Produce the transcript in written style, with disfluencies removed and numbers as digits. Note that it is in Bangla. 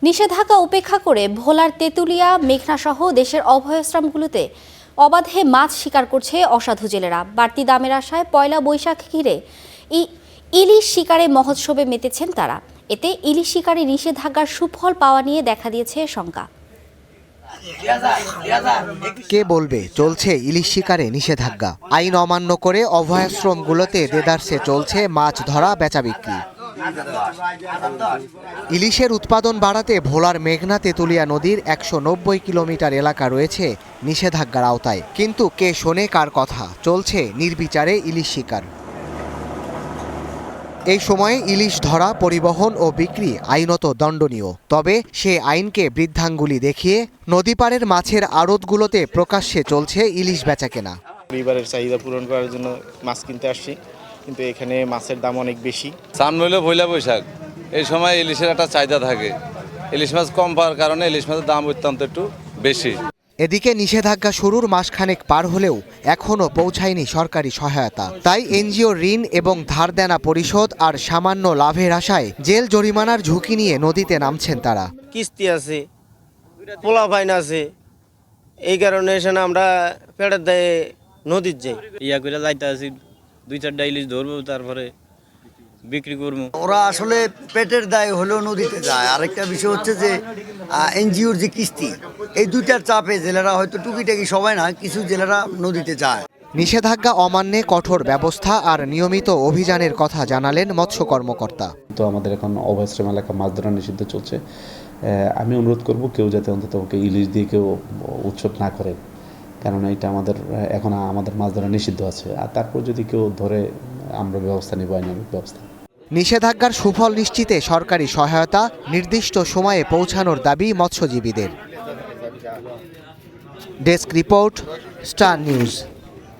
নিষেধাজ্ঞা উপেক্ষা করে ভোলার তেঁতুলিয়া, মেঘনা সহ দেশের অভয়াশ্রমগুলোতে অবাধে মাছ শিকার করছে অসাধু জেলেরা। বাড়তি দামের আশায় পয়লা বৈশাখ ঘিরে ইলিশ শিকারে মহোৎসবে মেতেছেন তারা। এতে ইলিশ শিকারে নিষেধাজ্ঞার সুফল পাওয়া নিয়ে দেখা দিয়েছে শঙ্কা। কে বলবে চলছে ইলিশ শিকারে নিষেধাজ্ঞা? আইন অমান্য করে অভয়াশ্রমগুলোতে দেদারসে চলছে মাছ ধরা বেচা বিক্রি। ইলিশের উৎপাদন বাড়াতে ভোলার মেঘনা তেঁতুলিয়া নদীর ১৯০ কিলোমিটার এলাকা রয়েছে নিষেধাজ্ঞার আওতায়। কিন্তু কে শোনে কার কথা? চলছে নির্বিচারে ইলিশ শিকার। এই সময়ে ইলিশ ধরা, পরিবহন ও বিক্রি আইনত দণ্ডনীয়। তবে সে আইনকে বৃদ্ধাঙ্গুলি দেখিয়ে নদীপাড়ের মাছের আড়তগুলোতে প্রকাশ্যে চলছে ইলিশ বেচাকেনা। পরিবারের চাহিদা পূরণ করার জন্য মাছ কিনতে আসছি, কিন্তু এখানে মাছের দাম অনেক বেশি। সামনে হলো পয়লা বৈশাখ, এই সময় ইলিশের একটা চাহিদা থাকে। ইলিশ মাছ কম পাওয়ার কারণে ইলিশ মাছের দাম অত্যন্ত একটু বেশি। এদিকে নিষেধাজ্ঞা শুরুর মাসখানেক পার হলেও এখনও পৌঁছায়নি সরকারি সহায়তা। তাই এনজিও ঋণ এবং ধার দেনা পরিশোধ আর সামান্য লাভের আশায় জেল জরিমানার ঝুঁকি নিয়ে নদীতে নামছেন তারা। কিস্তি আছে, পোলা ফাইন আছে, এই কারণে এখানে আমরা পেটের দায়ে নদীর যাই। ইয়া করে যাইতে আছি, ২-৪টা ইলিশ ধরবো, তারপরে বিক্রি করবো। ওরা আসলে পেটের দায় হলেও নদীতে যায়। আরেকটা বিষয় হচ্ছে যে এনজিওর যে কিস্তি, এই দুইটার চাপে জেলেরা হয়তো টুকিটাকি সবাই না, কিছু জেলেরা নদীতে যায়। নিষেধাজ্ঞা অমান্যে কঠোর ব্যবস্থা আর নিয়মিত অভিযানের কথা জানালেন মৎস্য কর্মকর্তা। তো আমাদের এখন অভয়াশ্রম এলাকা মাছ ধরা নিষিদ্ধ চলছে। আমি অনুরোধ করব কেউ যাতে অন্তত ইলিশ দিয়ে কেউ উৎসব না করে, কারণ এটা এখন আমাদের মাছ ধরা নিষিদ্ধ আছে। আর তারপর যদি কেউ ধরে আমরা ব্যবস্থা নিব, আইনানুগ ব্যবস্থা। নিষেধাজ্ঞার সুফল নিশ্চিতে সরকারি সহায়তা নির্দিষ্ট সময়ে পৌঁছানোর দাবি মৎস্যজীবীদের। Desk report, star news.